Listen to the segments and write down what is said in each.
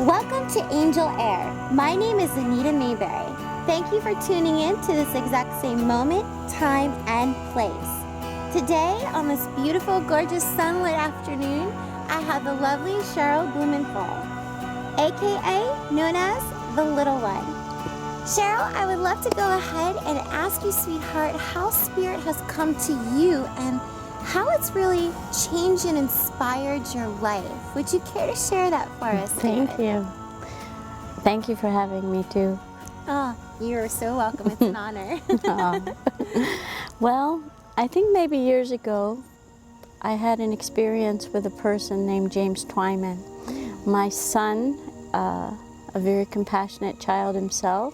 Welcome to Angel Air. My name is Anita Mayberry. Thank you for tuning in to this exact same moment, time, and place. Today, on this beautiful, gorgeous, sunlit afternoon, I have the lovely Sheryl Blumenthal, aka known as the Little One. Sheryl, I would love to go ahead and ask you, sweetheart, how Spirit has come to you and how it's really changed and inspired your life. Would you care to share that for us? Thank you. Thank you for having me too. Oh, you're so welcome. It's an honor. Well, I think maybe years ago, I had an experience with a person named James Twyman. My son, a very compassionate child himself,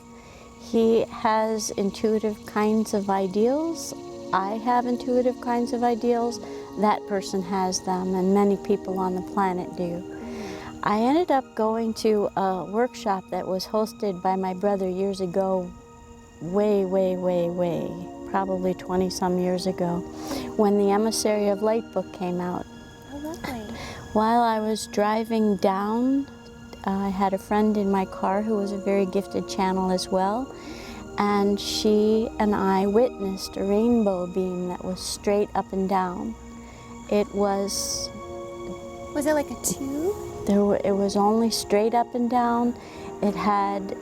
he has intuitive kinds of ideals. I have intuitive kinds of ideals. That person has them, and many people on the planet do. I ended up going to a workshop that was hosted by my brother years ago, way, probably 20-some years ago, when the Emissary of Light book came out. Oh, lovely. While I was driving down, I had a friend in my car who was a very gifted channel as well, and she and I witnessed a rainbow beam that was straight up and down. It was... Was it like a tube? It was only straight up and down. It had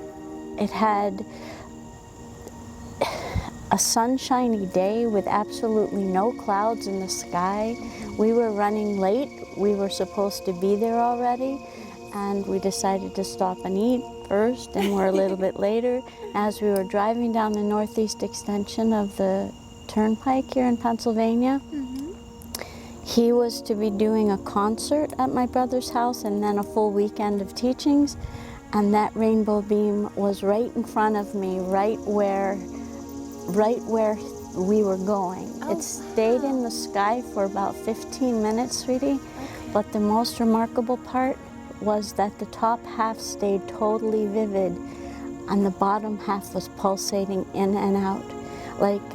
a sunshiny day with absolutely no clouds in the sky. We were running late. We were supposed to be there already, and we decided to stop and eat first, and we're a little bit later. As we were driving down the northeast extension of the turnpike here in Pennsylvania, he was to be doing a concert at my brother's house and then a full weekend of teachings, and that rainbow beam was right in front of me, right where we were going. Oh, it stayed in the sky for about 15 minutes, sweetie. Okay. But the most remarkable part was that the top half stayed totally vivid and the bottom half was pulsating in and out, like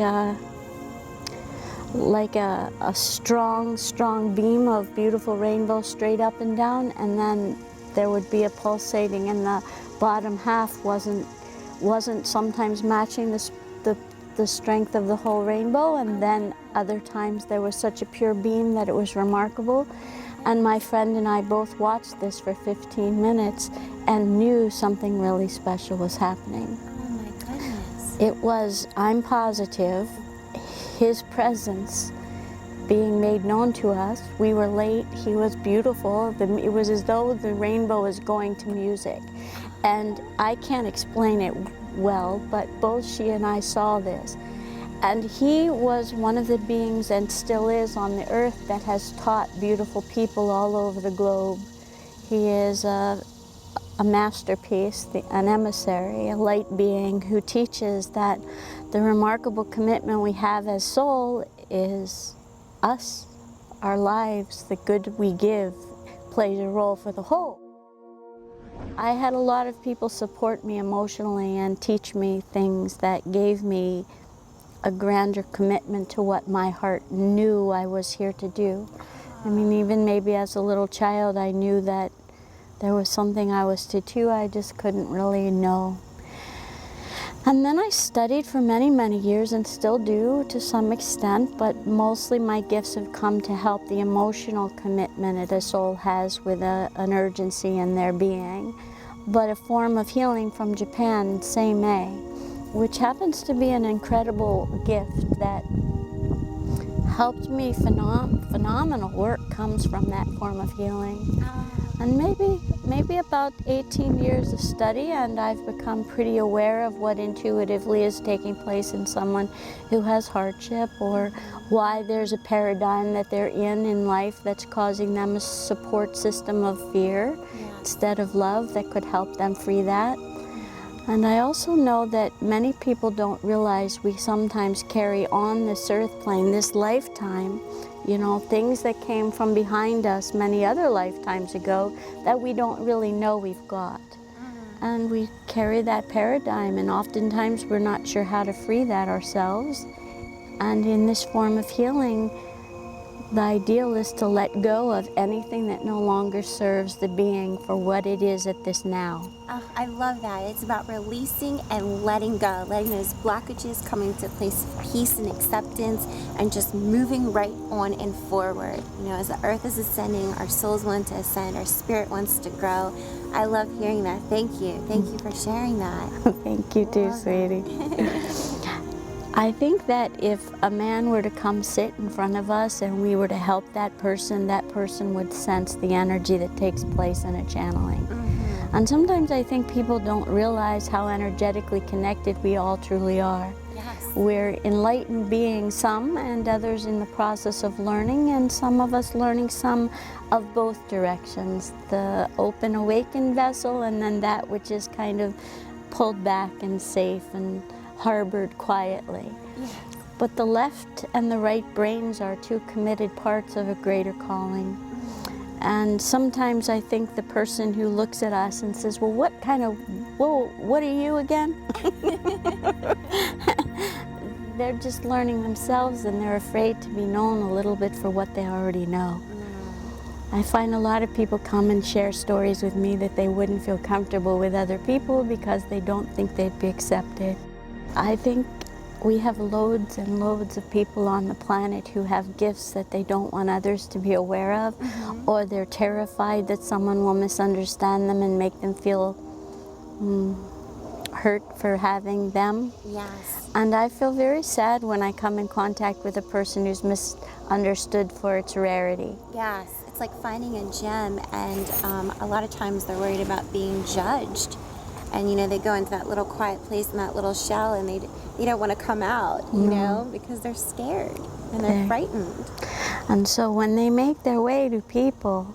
a strong beam of beautiful rainbow straight up and down, and then there would be a pulsating, and the bottom half wasn't sometimes matching the strength of the whole rainbow, and then other times there was such a pure beam that it was remarkable. And my friend and I both watched this for 15 minutes and knew something really special was happening. Oh my goodness. It was, I'm positive, his presence being made known to us. We were late, he was beautiful. It was as though the rainbow was going to music. And I can't explain it well, but both she and I saw this. And he was one of the beings, and still is on the earth, that has taught beautiful people all over the globe. He is a masterpiece, an emissary, a light being who teaches that the remarkable commitment we have as soul is us, our lives, the good we give plays a role for the whole. I had a lot of people support me emotionally and teach me things that gave me a grander commitment to what my heart knew I was here to do. I mean, even maybe as a little child, I knew that there was something I was to do, I just couldn't really know. And then I studied for many years, and still do to some extent, but mostly my gifts have come to help the emotional commitment that a soul has with an urgency in their being. But a form of healing from Japan, Seimei, which happens to be an incredible gift that helped me. Phenomenal work comes from that form of healing. And maybe about 18 years of study, and I've become pretty aware of what intuitively is taking place in someone who has hardship, or why there's a paradigm that they're in life that's causing them a support system of fear instead of love that could help them free that. And I also know that many people don't realize we sometimes carry on this earth plane, this lifetime, you know, things that came from behind us many other lifetimes ago that we don't really know we've got. And we carry that paradigm, and oftentimes we're not sure how to free that ourselves. And in this form of healing, The ideal is to let go of anything that no longer serves the being for what it is at this now. Oh, I love that. It's about releasing and letting go, letting those blockages come into place of peace and acceptance, and just moving right on and forward. You know, as the earth is ascending, our souls want to ascend, our spirit wants to grow. I love hearing that. Thank you. Thank you for sharing that. Thank you too, sweetie. I think that if a man were to come sit in front of us and we were to help that person would sense the energy that takes place in a channeling. And sometimes I think people don't realize how energetically connected we all truly are. Yes. We're enlightened beings, some, and others in the process of learning, and some of us learning some of both directions. The open, awakened vessel, and then that which is kind of pulled back and safe and harbored quietly. Yes. But the left and the right brains are two committed parts of a greater calling. And sometimes I think the person who looks at us and says, well, what are you again? They're just learning themselves, and they're afraid to be known a little bit for what they already know. I find a lot of people come and share stories with me that they wouldn't feel comfortable with other people because they don't think they'd be accepted. I think we have loads and loads of people on the planet who have gifts that they don't want others to be aware of, or they're terrified that someone will misunderstand them and make them feel hurt for having them. Yes. And I feel very sad when I come in contact with a person who's misunderstood for its rarity. Yes. It's like finding a gem, and a lot of times they're worried about being judged. And, you know, they go into that little quiet place in that little shell, and they don't want to come out, you know, because they're scared and they're frightened. And so when they make their way to people,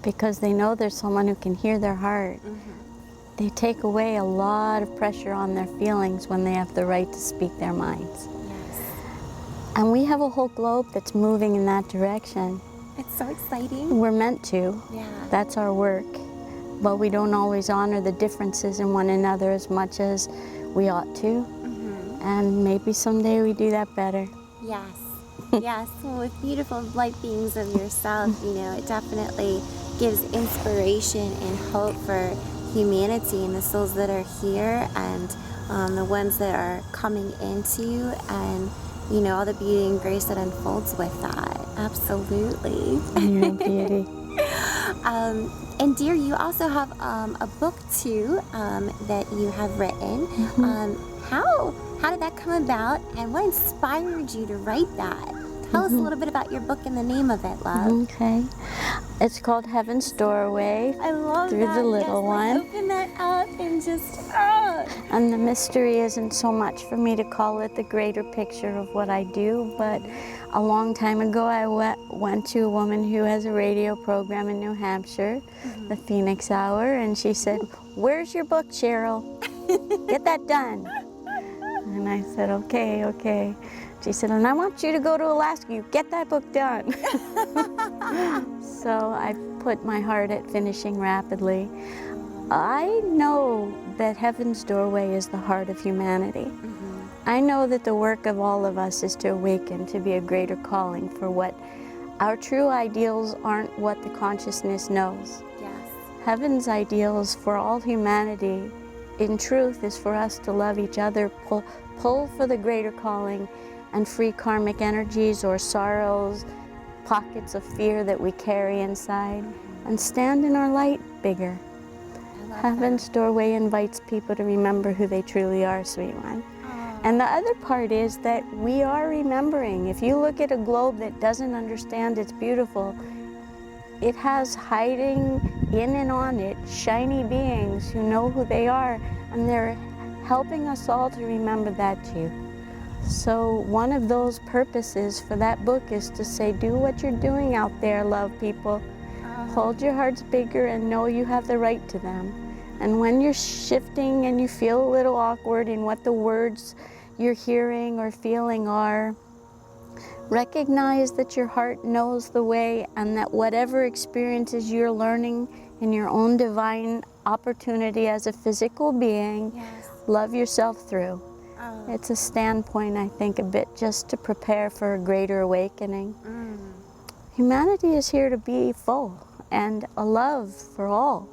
because they know there's someone who can hear their heart, they take away a lot of pressure on their feelings when they have the right to speak their minds. Yes. And we have a whole globe that's moving in that direction. It's so exciting. We're meant to. Yeah. That's our work. But we don't always honor the differences in one another as much as we ought to. And maybe someday we do that better. Yes. Yes. Well, with beautiful light beings of yourself, you know, it definitely gives inspiration and hope for humanity and the souls that are here, and the ones that are coming into you, and, you know, all the beauty and grace that unfolds with that. Absolutely. You're a beauty. And dear, you also have a book too that you have written. How did that come about, and what inspired you to write that? Tell us a little bit about your book and the name of it, love. Okay. It's called Heaven's Doorway. I love Through that. the little one. Open that up and just, And the mystery isn't so much for me to call it the greater picture of what I do, but a long time ago I went to a woman who has a radio program in New Hampshire, the Phoenix Hour, and she said, "Where's your book, Sheryl? Get that done." And I said, okay. She said, "And I want you to go to Alaska. You get that book done." So I put my heart at finishing rapidly. I know that Heaven's Doorway is the heart of humanity. I know that the work of all of us is to awaken, to be a greater calling for what our true ideals aren't what the consciousness knows. Yes. Heaven's ideals for all humanity, in truth, is for us to love each other, pull for the greater calling, and free karmic energies or sorrows, pockets of fear that we carry inside, and stand in our light bigger. Heaven's Doorway invites people to remember who they truly are, sweet one. And the other part is that we are remembering. If you look at a globe that doesn't understand it's beautiful, it has hiding in and on it shiny beings who know who they are, and they're helping us all to remember that too. So one of those purposes for that book is to say, do what you're doing out there, love people. Hold your hearts bigger and know you have the right to them. And when you're shifting and you feel a little awkward in what the words you're hearing or feeling are, recognize that your heart knows the way, and that whatever experiences you're learning in your own divine opportunity as a physical being, love yourself through. It's a standpoint, I think, a bit just to prepare for a greater awakening. Humanity is here to be full and a love for all,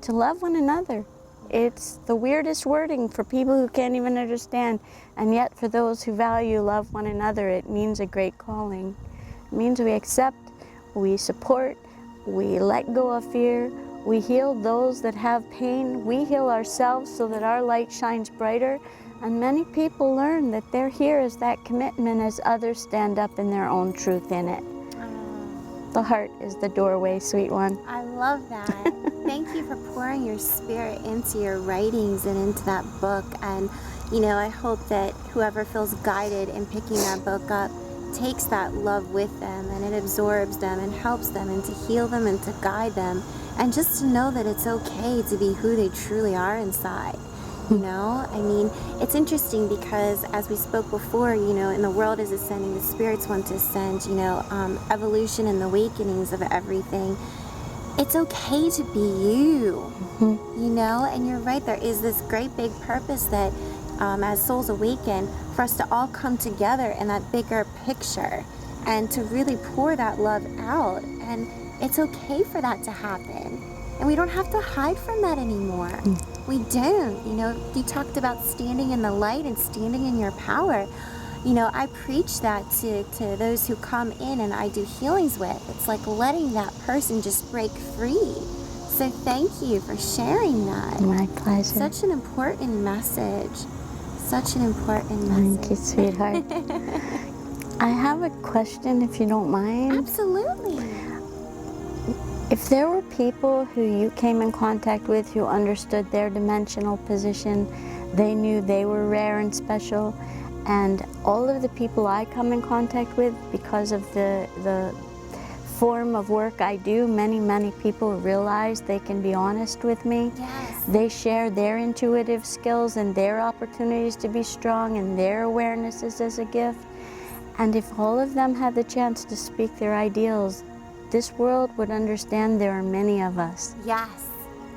to love one another. It's the weirdest wording for people who can't even understand, and yet for those who value love one another, it means a great calling. It means we accept, we support, we let go of fear, we heal those that have pain, we heal ourselves so that our light shines brighter, and many people learn that they're here as that commitment as others stand up in their own truth in it. The heart is the doorway, sweet one. I love that. Thank you for pouring your spirit into your writings and into that book. And, you know, I hope that whoever feels guided in picking that book up takes that love with them, and it absorbs them and helps them and to heal them and to guide them. And just to know that it's okay to be who they truly are inside. You know, I mean, it's interesting because as we spoke before, you know, and the world is ascending, the spirits want to ascend, you know, evolution and the awakenings of everything. It's okay to be you, you know, and you're right, there is this great big purpose that as souls awaken, for us to all come together in that bigger picture and to really pour that love out. And it's okay for that to happen. And we don't have to hide from that anymore. We don't. You know, you talked about standing in the light and standing in your power. You know, I preach that to those who come in and I do healings with. It's like letting that person just break free. So thank you for sharing that. My pleasure. Such an important message. Such an important message. Thank you, sweetheart. I have a question, if you don't mind. Absolutely. If there were people who you came in contact with who understood their dimensional position, they knew they were rare and special, and all of the people I come in contact with, because of the form of work I do, many people realize they can be honest with me. Yes. They share their intuitive skills and their opportunities to be strong and their awarenesses as a gift. And if all of them had the chance to speak their ideals, this world would understand there are many of us. Yes.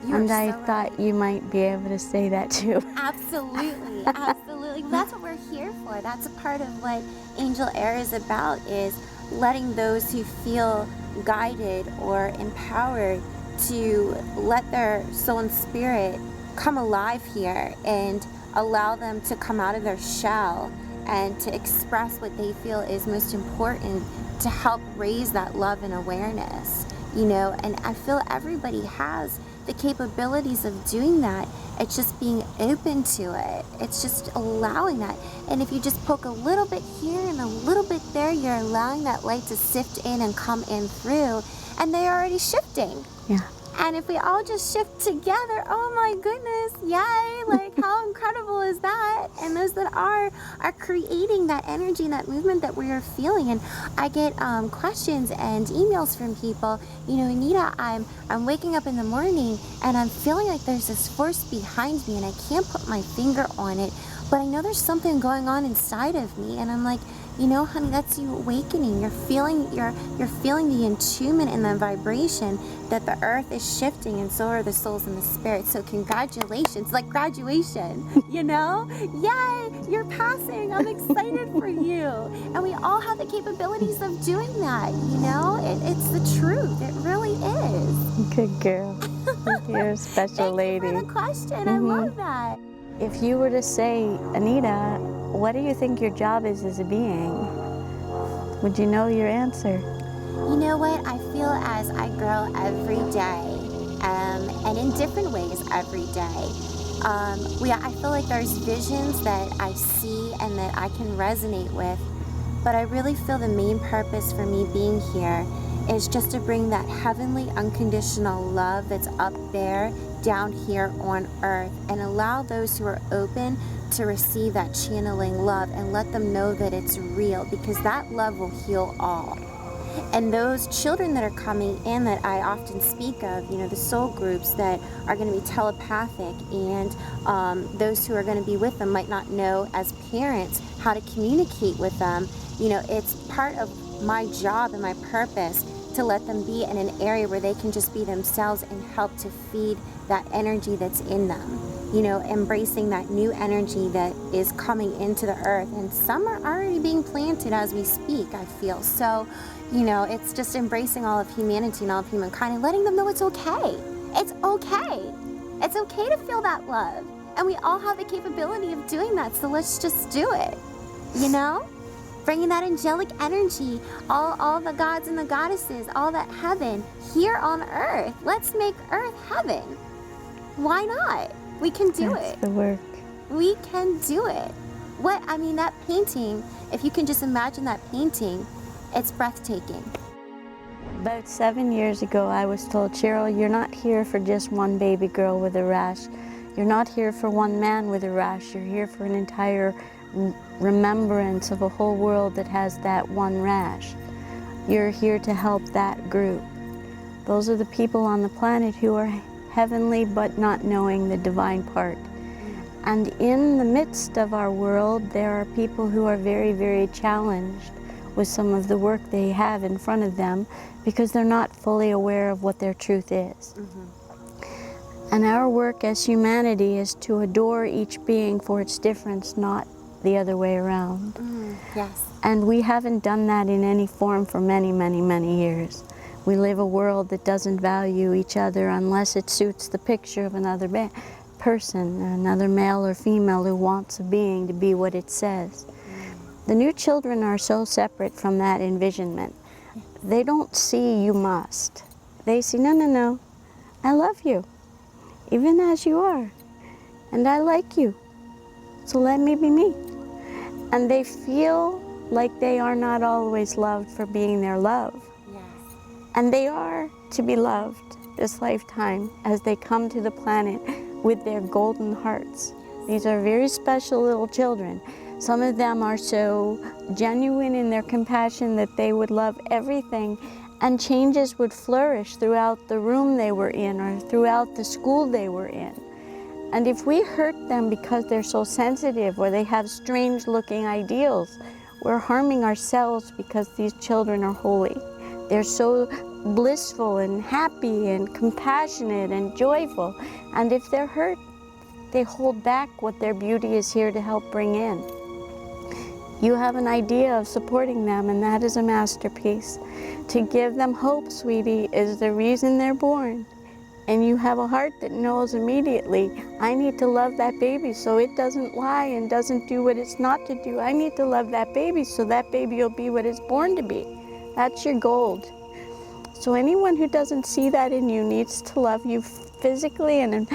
And I thought you might be able to say that too. Absolutely, absolutely. That's what we're here for. That's a part of what Angel Air is about, is letting those who feel guided or empowered to let their soul and spirit come alive here and allow them to come out of their shell and to express what they feel is most important to help raise that love and awareness, you know. And I feel everybody has the capabilities of doing that. It's just being open to it. It's just allowing that. And if you just poke a little bit here and a little bit there, you're allowing that light to sift in and come in through, and they're already shifting. Yeah. And if we all just shift together, oh my goodness, yay, like how incredible is that? And those that are creating that energy and that movement that we are feeling. And I get questions and emails from people, you know, Anita, I'm waking up in the morning and I'm feeling like there's this force behind me and I can't put my finger on it, but I know there's something going on inside of me. And I'm like, you know, honey, that's you awakening. You're feeling the attunement and the vibration that the earth is shifting, and so are the souls and the spirits. So congratulations, like graduation, you know? Yay, you're passing. I'm excited for you. And we all have the capabilities of doing that, you know? It's the truth. It really is. Good girl. You're a special lady. Thank you for the question. I love that. If you were to say, Anita, what do you think your job is as a being? Would you know your answer? You know what? I feel as I grow every day, and in different ways every day. I feel like there's visions that I see and that I can resonate with, but I really feel the main purpose for me being here is just to bring that heavenly unconditional love that's up there down here on earth, and allow those who are open to receive that channeling love and let them know that it's real, because that love will heal all. And those children that are coming in that I often speak of, you know, the soul groups that are going to be telepathic, and those who are going to be with them might not know as parents how to communicate with them. You know, it's part of my job and my purpose to let them be in an area where they can just be themselves and help to feed that energy that's in them. embracing that new energy that is coming into the earth. And some are already being planted as we speak, I feel. So, it's just embracing all of humanity and all of humankind and letting them know it's okay. It's okay. It's okay to feel that love. And we all have the capability of doing that, so let's just do it, Bringing that angelic energy, all the gods and the goddesses, all that heaven here on earth. Let's make earth heaven. Why not? We can do it. That's the work. We can do it. That painting, if you can just imagine that painting, it's breathtaking. About 7 years ago, I was told, Sheryl, you're not here for just one baby girl with a rash. You're not here for one man with a rash. You're here for an entire remembrance of a whole world that has that one rash. You're here to help that group. Those are the people on the planet who are heavenly but not knowing the divine part. And in the midst of our world, there are people who are very, very challenged with some of the work they have in front of them because they're not fully aware of what their truth is. And our work as humanity is to adore each being for its difference, not the other way around. Yes. And we haven't done that in any form for many, many, many years. We live a world that doesn't value each other unless it suits the picture of another person, another male or female who wants a being to be what it says. The new children are so separate from that envisionment. They don't see you must. They see, no, no, no, I love you, even as you are, and I like you, so let me be me. And they feel like they are not always loved for being their love. Yes. And they are to be loved this lifetime as they come to the planet with their golden hearts. These are very special little children. Some of them are so genuine in their compassion that they would love everything, and changes would flourish throughout the room they were in or throughout the school they were in. And if we hurt them because they're so sensitive or they have strange looking ideals, we're harming ourselves because these children are holy. They're so blissful and happy and compassionate and joyful. And if they're hurt, they hold back what their beauty is here to help bring in. You have an idea of supporting them, and that is a masterpiece. To give them hope, sweetie, is the reason they're born. And you have a heart that knows immediately, I need to love that baby so it doesn't lie and doesn't do what it's not to do. I need to love that baby so that baby will be what it's born to be. That's your gold. So anyone who doesn't see that in you needs to love you physically and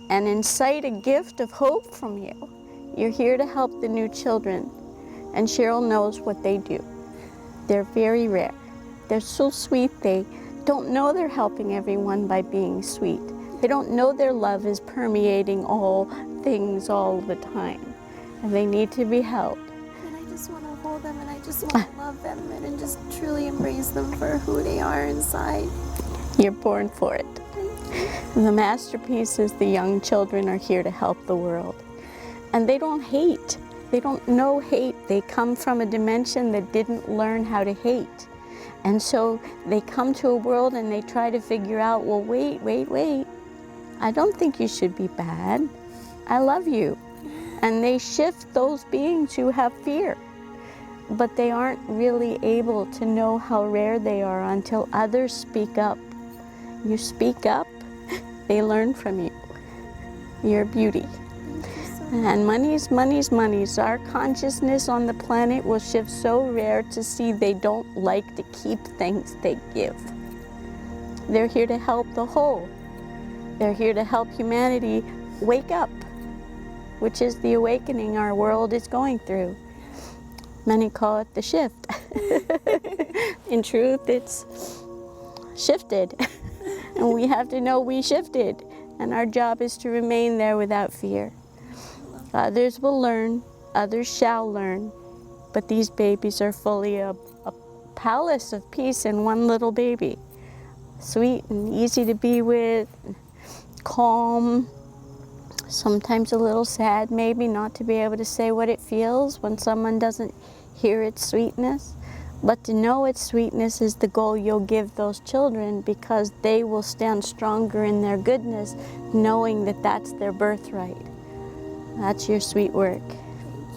incite a gift of hope from you. You're here to help the new children. And Sheryl knows what they do. They're very rare. They're so sweet, they don't know they're helping everyone by being sweet. They don't know their love is permeating all things all the time. And they need to be helped. And I just want to hold them, and I just want to love them and just truly embrace them for who they are inside. You're born for it. The masterpiece is the young children are here to help the world. And they don't hate. They don't know hate. They come from a dimension that didn't learn how to hate. And so they come to a world and they try to figure out, well, wait. I don't think you should be bad. I love you. And they shift those beings who have fear. But they aren't really able to know how rare they are until others speak up. You speak up, they learn from you. You're beauty. And money's. Our consciousness on the planet will shift so rare to see they don't like to keep things they give. They're here to help the whole. They're here to help humanity wake up, which is the awakening our world is going through. Many call it the shift. In truth, it's shifted. And we have to know we shifted. And our job is to remain there without fear. Others will learn, others shall learn, but these babies are fully a palace of peace in one little baby. Sweet and easy to be with, calm, sometimes a little sad maybe not to be able to say what it feels when someone doesn't hear its sweetness, But to know its sweetness is the goal you'll give those children, because they will stand stronger in their goodness, knowing that that's their birthright. That's your sweet work. Thank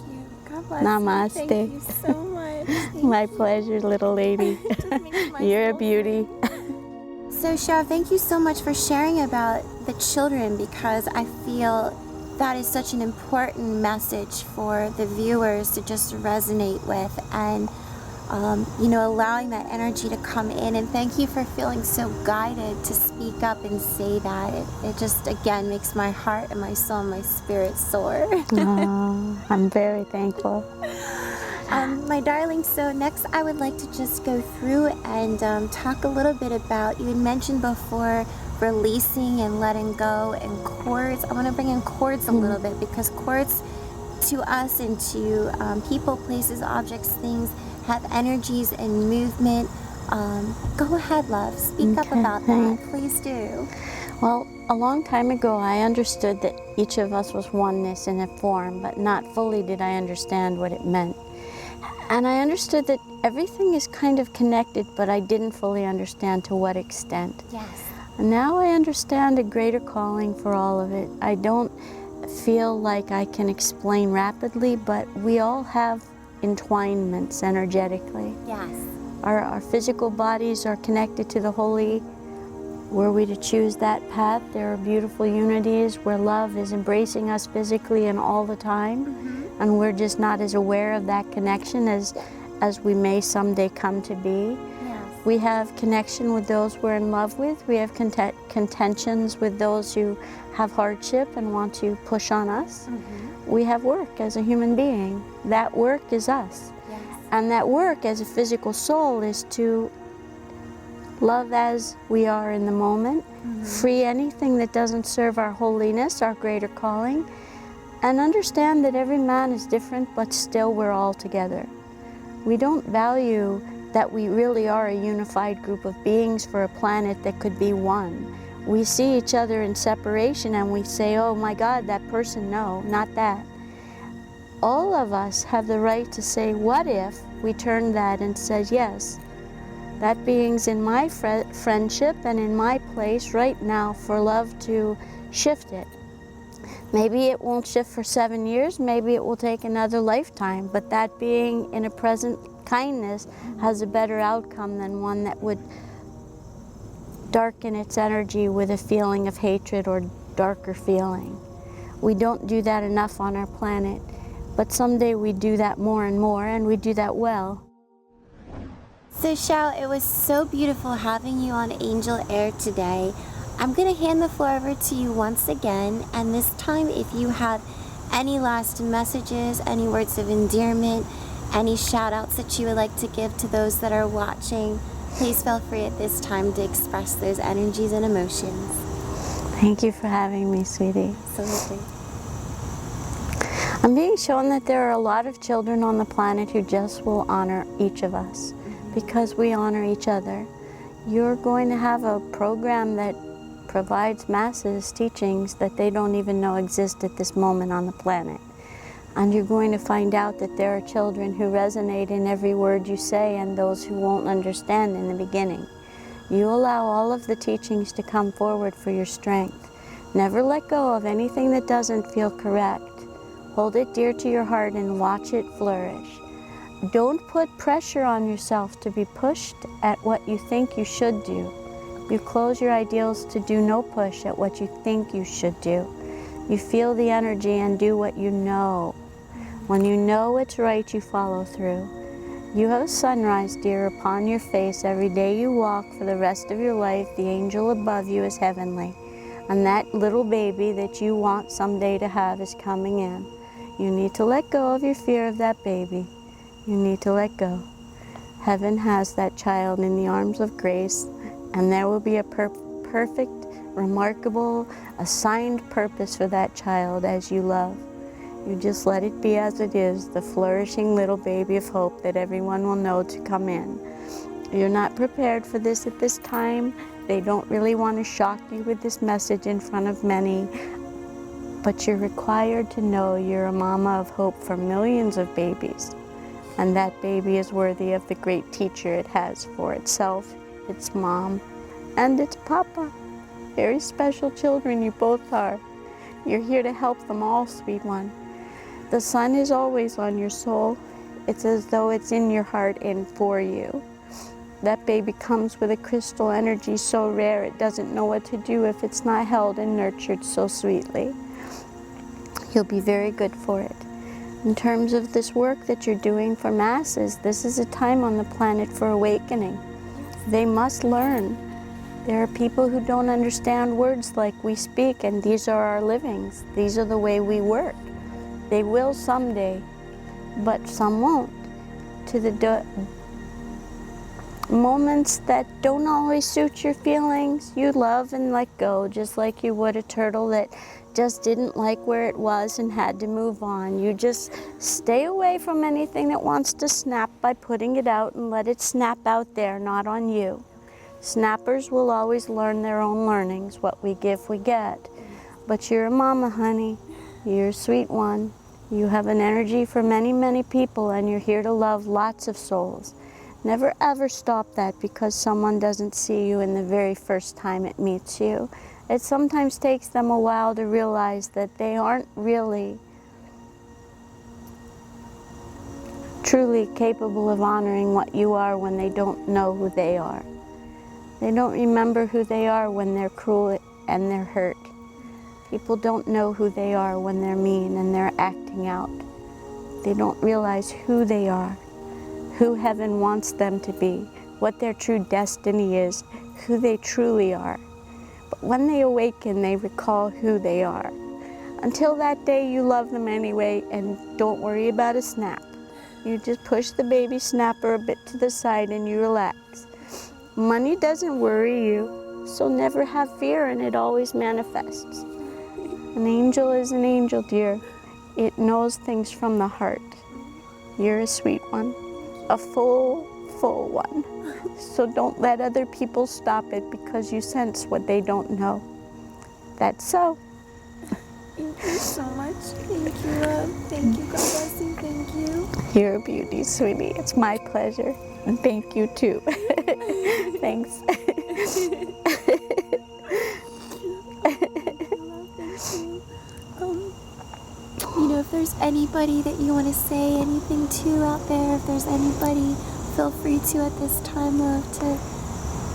you. God bless Namaste. you. Thank you so much. Thank My you. pleasure, little lady. It just makes my You're a soul beauty. sing. So Sheryl, thank you so much for sharing about the children, because I feel that is such an important message for the viewers to just resonate with, and you know, allowing that energy to come in. And thank you for feeling so guided to speak up and say that. It just, again, makes my heart and my soul and my spirit soar. Oh, I'm very thankful. My darling, so next I would like to just go through and talk a little bit about, you had mentioned before, releasing and letting go and cords. I want to bring in cords a little bit, because cords to us and to people, places, objects, things, have energies and movement. Go ahead, love. Speak up about that. Please do. Well, a long time ago, I understood that each of us was oneness in a form, but not fully did I understand what it meant. And I understood that everything is kind of connected, but I didn't fully understand to what extent. Yes. And now I understand a greater calling for all of it. I don't feel like I can explain rapidly, but we all have entwinements energetically. Yes. Our physical bodies are connected to the holy. Were we to choose that path, there are beautiful unities where love is embracing us physically and all the time, and we're just not as aware of that connection as we may someday come to be. Yes. We have connection with those we're in love with. We have contentions with those who have hardship and want to push on us. We have work as a human being. That work is us. Yes. And that work as a physical soul is to love as we are in the moment, free anything that doesn't serve our holiness, our greater calling, and understand that every man is different, but still we're all together. We don't value that we really are a unified group of beings for a planet that could be one. We see each other in separation and we say, oh my God, that person, no, not that. All of us have the right to say, what if we turned that and said, yes, that being's in my friendship and in my place right now for love to shift it. Maybe it won't shift for 7 years, maybe it will take another lifetime, but that being in a present kindness has a better outcome than one that would darken its energy with a feeling of hatred or darker feeling. We don't do that enough on our planet, but someday we do that more and more, and we do that well. So Sheryl, it was so beautiful having you on Angel Air today. I'm going to hand the floor over to you once again, and this time if you have any last messages, any words of endearment, any shout outs that you would like to give to those that are watching, please feel free at this time to express those energies and emotions. Thank you for having me, sweetie. Absolutely. I'm being shown that there are a lot of children on the planet who just will honor each of us because we honor each other. You're going to have a program that provides masses teachings that they don't even know exist at this moment on the planet. And you're going to find out that there are children who resonate in every word you say and those who won't understand in the beginning. You allow all of the teachings to come forward for your strength. Never let go of anything that doesn't feel correct. Hold it dear to your heart and watch it flourish. Don't put pressure on yourself to be pushed at what you think you should do. You close your ideals to do no push at what you think you should do. You feel the energy and do what you know. When you know it's right, you follow through. You have a sunrise, dear, upon your face every day you walk for the rest of your life. The angel above you is heavenly. And that little baby that you want someday to have is coming in. You need to let go of your fear of that baby. You need to let go. Heaven has that child in the arms of grace, and there will be a perfect, remarkable, assigned purpose for that child as you love. You just let it be as it is, the flourishing little baby of hope that everyone will know to come in. You're not prepared for this at this time. They don't really want to shock you with this message in front of many, but you're required to know you're a mama of hope for millions of babies. And that baby is worthy of the great teacher it has for itself, its mom, and its papa. Very special children you both are. You're here to help them all, sweet one. The sun is always on your soul. It's as though it's in your heart and for you. That baby comes with a crystal energy so rare it doesn't know what to do if it's not held and nurtured so sweetly. You'll be very good for it. In terms of this work that you're doing for masses, this is a time on the planet for awakening. They must learn. There are people who don't understand words like we speak, and these are our livings. These are the way we work. They will someday, but some won't. To the moments that don't always suit your feelings, you love and let go, just like you would a turtle that just didn't like where it was and had to move on. You just stay away from anything that wants to snap by putting it out and let it snap out there, not on you. Snappers will always learn their own learnings. What we give, we get. But you're a mama, honey. You're a sweet one. You have an energy for many, many people, and you're here to love lots of souls. Never ever stop that because someone doesn't see you in the very first time it meets you. It sometimes takes them a while to realize that they aren't really truly capable of honoring what you are when they don't know who they are. They don't remember who they are when they're cruel and they're hurt. People don't know who they are when they're mean and they're acting out. They don't realize who they are, who heaven wants them to be, what their true destiny is, who they truly are. But when they awaken, they recall who they are. Until that day, you love them anyway, and don't worry about a snap. You just push the baby snapper a bit to the side and you relax. Money doesn't worry you, so never have fear, and it always manifests. An angel is an angel, dear. It knows things from the heart. You're a sweet one, a full one. So don't let other people stop it because you sense what they don't know. That's so. Thank you so much. Thank you, love. Thank you. God bless you. Thank you. You're a beauty, sweetie. It's my pleasure. And thank you, too. Thanks. You know, if there's anybody that you want to say anything to out there, if there's anybody, feel free to at this time, love, to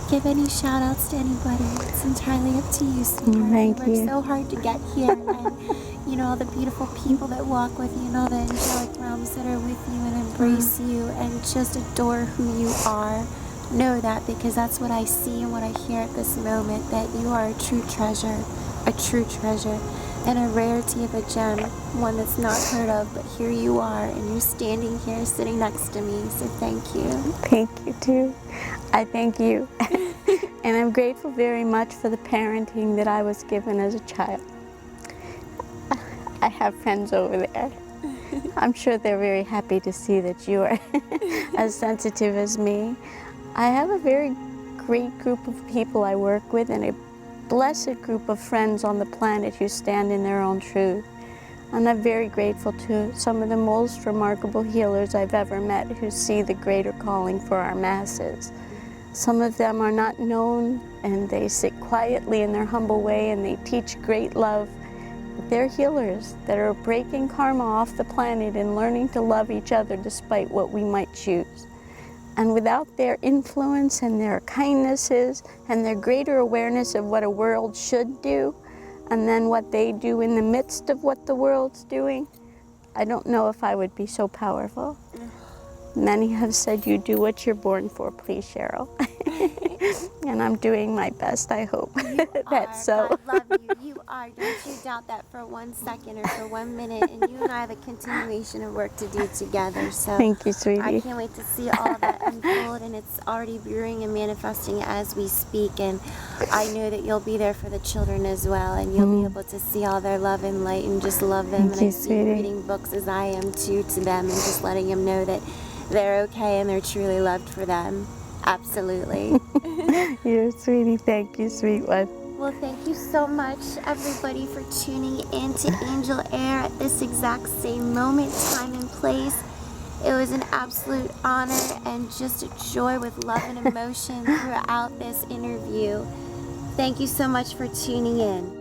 give any shout outs to anybody. It's entirely up to you, sweetheart. Thank you. You worked so hard to get here, and you know, all the beautiful people that walk with you and all the angelic realms that are with you and embrace you and just adore who you are. Know that, because that's what I see and what I hear at this moment, that you are a true treasure, and a rarity of a gem, one that's not heard of, but here you are, and you're standing here sitting next to me, so thank you. Thank you, too. I thank you. And I'm grateful very much for the parenting that I was given as a child. I have friends over there. I'm sure they're very happy to see that you are as sensitive as me. I have a very great group of people I work with, and a blessed group of friends on the planet who stand in their own truth. And I'm very grateful to some of the most remarkable healers I've ever met who see the greater calling for our masses. Some of them are not known, and they sit quietly in their humble way, and they teach great love. They're healers that are breaking karma off the planet and learning to love each other despite what we might choose. And without their influence and their kindnesses and their greater awareness of what a world should do, and then what they do in the midst of what the world's doing, I don't know if I would be so powerful. Many have said, you do what you're born for, please, Sheryl. And I'm doing my best, I hope. That's so. God love you. You are. Don't you doubt that for 1 second or for 1 minute. And you and I have a continuation of work to do together. So Thank you, sweetie. I can't wait to see all that unfold. And it's already brewing and manifesting as we speak. And I know that you'll be there for the children as well. And you'll be able to see all their love and light and just love them. Thank and you, I see you sweetie. reading books as I am too to them, and just letting them know that they're okay and they're truly loved for them. Absolutely. You're a sweetie. Thank you, sweet one. Well, thank you so much, everybody, for tuning in to Angel Air at this exact same moment, time, and place. It was an absolute honor and just a joy with love and emotion throughout this interview. Thank you so much for tuning in.